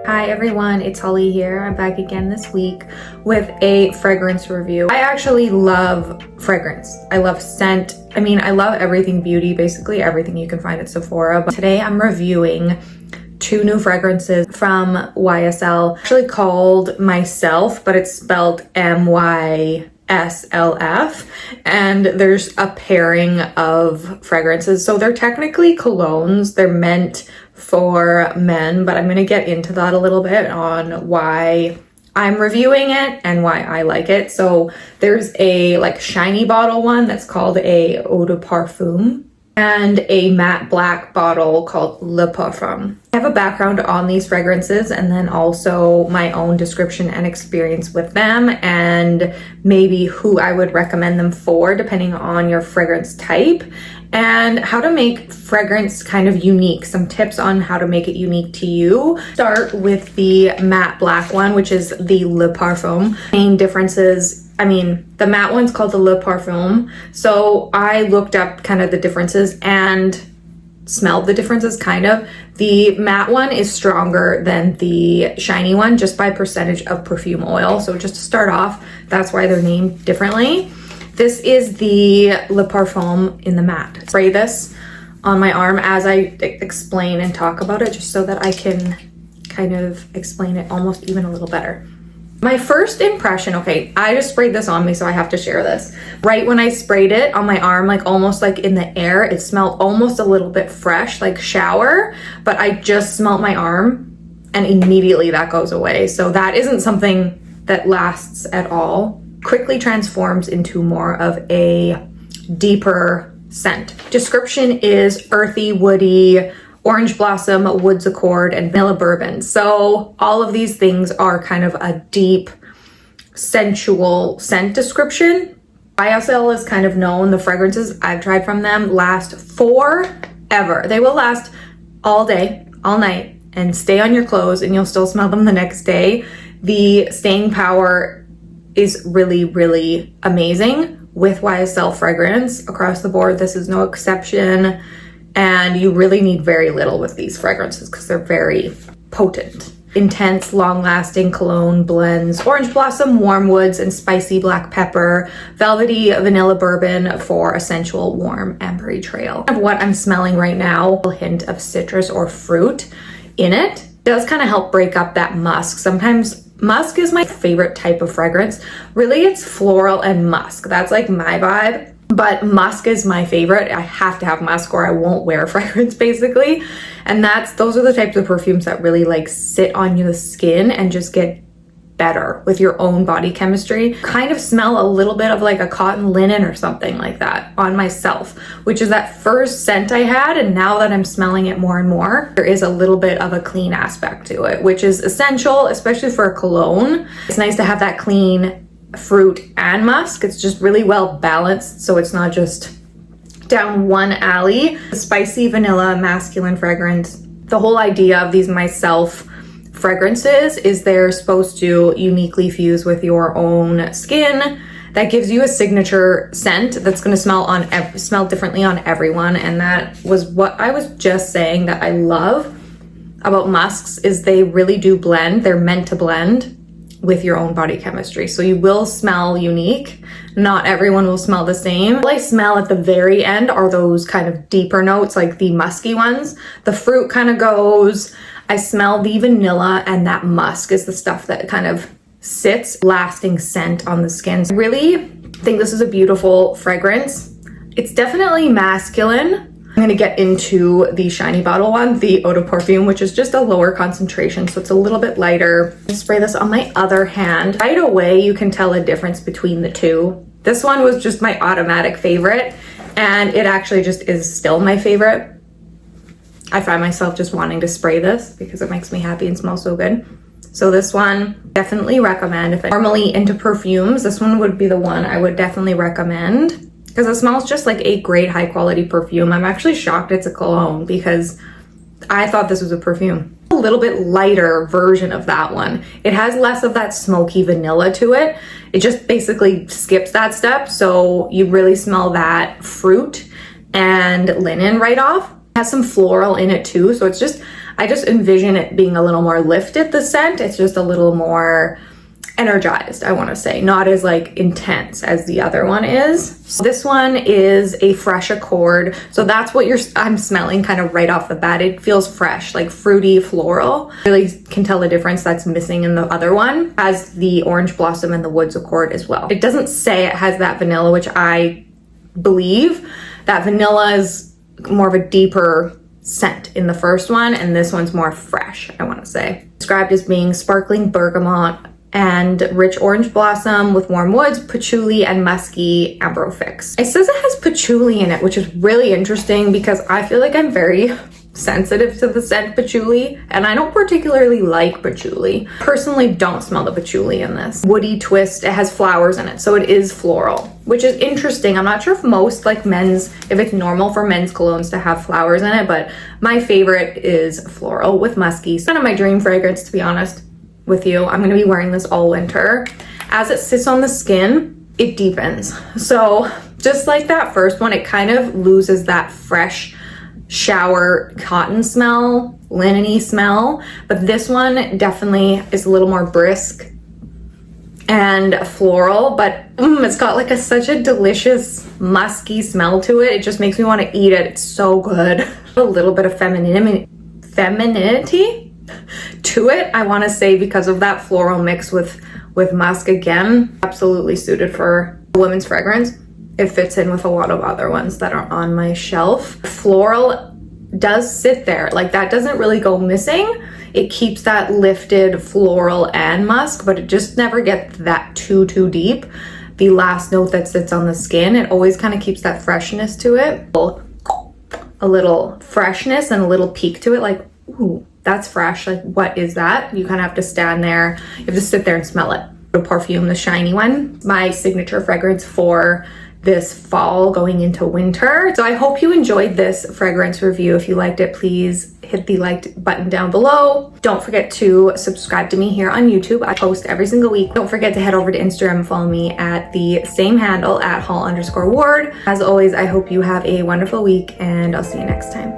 Hi everyone, it's Holly here. I'm back again this week with a fragrance review. I actually love fragrance. I love scent. I mean, I love everything beauty, basically everything you can find at Sephora. But today I'm reviewing two new fragrances from YSL, actually called Myslf, but it's spelled MYSLF. And there's a pairing of fragrances. So they're technically colognes. They're meant for men, but I'm going to get into that a little bit on why I'm reviewing it and why I like it. So there's a like shiny bottle one that's called a Eau De Parfum and a matte black bottle called Le Parfum. I have a background on these fragrances and then also my own description and experience with them and maybe who I would recommend them for depending on your fragrance type and how to make fragrance kind of unique. Some tips on how to make it unique to you. Start with the matte black one, which is the Le Parfum. Main differences, I mean, the matte one's called the Le Parfum. So I looked up kind of the differences and smelled the differences kind of. The matte one is stronger than the shiny one just by percentage of perfume oil. So just to start off, that's why they're named differently. This is the Le Parfum in the matte. Spray this on my arm as I explain and talk about it, just so that I can kind of explain it almost even a little better. My first impression, okay, I just sprayed this on me, so I have to share this. Right when I sprayed it on my arm, like almost like in the air, it smelled almost a little bit fresh, like shower, but I just smelled my arm and immediately that goes away. So that isn't something that lasts at all. Quickly transforms into more of a deeper scent. Description is earthy, woody, orange blossom, woods accord, and vanilla bourbon. So all of these things are kind of a deep, sensual scent description. YSL is kind of known, the fragrances I've tried from them last forever. They will last all day, all night, and stay on your clothes and you'll still smell them the next day. The staying power is really, really amazing with YSL fragrance across the board. This is no exception. And you really need very little with these fragrances because they're very potent. Intense, long-lasting cologne blends orange blossom, warm woods, and spicy black pepper, velvety vanilla bourbon for a sensual, warm, ambery trail. Of what I'm smelling right now, a hint of citrus or fruit in it. It does kind of help break up that musk. Sometimes musk is my favorite type of fragrance. Really, it's floral and musk. That's like my vibe. But musk is my favorite. I have to have musk or I won't wear fragrance basically. And those are the types of perfumes that really like sit on your skin and just get better with your own body chemistry. Kind of smell a little bit of like a cotton linen or something like that on myself, which is that first scent I had. And now that I'm smelling it more and more, there is a little bit of a clean aspect to it, which is essential, especially for a cologne. It's nice to have that clean fruit and musk. It's just really well balanced, so it's not just down one alley. Spicy vanilla masculine fragrance. The whole idea of these Myslf fragrances is they're supposed to uniquely fuse with your own skin. That gives you a signature scent that's going to smell differently on everyone. And that was what I was just saying that I love about musks is they really do blend. They're meant to blend with your own body chemistry. So you will smell unique. Not everyone will smell the same. What I smell at the very end are those kind of deeper notes, like the musky ones. The fruit kind of goes. I smell the vanilla, and that musk is the stuff that kind of sits, lasting scent on the skin. I really think this is a beautiful fragrance. It's definitely masculine. I'm going to get into the shiny bottle one, the Eau De Parfum, which is just a lower concentration, so it's a little bit lighter. I spray this on my other hand. Right away, you can tell a difference between the two. This one was just my automatic favorite, and it actually just is still my favorite. I find myself just wanting to spray this because it makes me happy and smells so good. So this one, definitely recommend. If I'm normally into perfumes, this one would be the one I would definitely recommend. Because it smells just like a great high quality perfume. I'm actually shocked it's a cologne because I thought this was a perfume. A little bit lighter version of that one. It has less of that smoky vanilla to it. It just basically skips that step. So you really smell that fruit and linen right off. It has some floral in it too. So it's just I just envision it being a little more lifted, the scent. It's just a little more energized, I want to say, not as like intense as the other one is. So this one is a fresh accord. So that's what I'm smelling kind of right off the bat. It feels fresh, like fruity, floral. Really can tell the difference that's missing in the other one. It has the orange blossom and the woods accord as well. It doesn't say it has that vanilla, which I believe that vanilla is more of a deeper scent in the first one, and this one's more fresh, I want to say. Described as being sparkling bergamot and rich orange blossom with warm woods, patchouli, and musky ambrofix. It says it has patchouli in it, which is really interesting because I feel like I'm very sensitive to the scent patchouli, and I don't particularly like patchouli. Personally, don't smell the patchouli in this. Woody twist, it has flowers in it, so it is floral, which is interesting. I'm not sure if most if it's normal for men's colognes to have flowers in it, but my favorite is floral with musky. It's kind of my dream fragrance, to be honest with you. I'm going to be wearing this all winter. As it sits on the skin, it deepens. So just like that first one, it kind of loses that fresh shower cotton smell, linen-y smell, but this one definitely is a little more brisk and floral, but it's got like such a delicious musky smell to it. It just makes me want to eat it. It's so good. A little bit of femininity to it, I want to say, because of that floral mix with musk. Again, absolutely suited for a women's fragrance. It fits in with a lot of other ones that are on my shelf. Floral does sit there, like that doesn't really go missing. It keeps that lifted floral and musk, but it just never gets that too deep. The last note that sits on the skin, it always kind of keeps that freshness to it. A little freshness and a little peak to it, like, ooh, that's fresh. Like, what is that? You kind of have to stand there. You have to sit there and smell it. Eau De Parfum, the shiny one, my signature fragrance for this fall going into winter. So I hope you enjoyed this fragrance review. If you liked it, please hit the like button down below. Don't forget to subscribe to me here on YouTube. I post every single week. Don't forget to head over to Instagram and follow me at the same handle at hall_ward. As always, I hope you have a wonderful week, and I'll see you next time.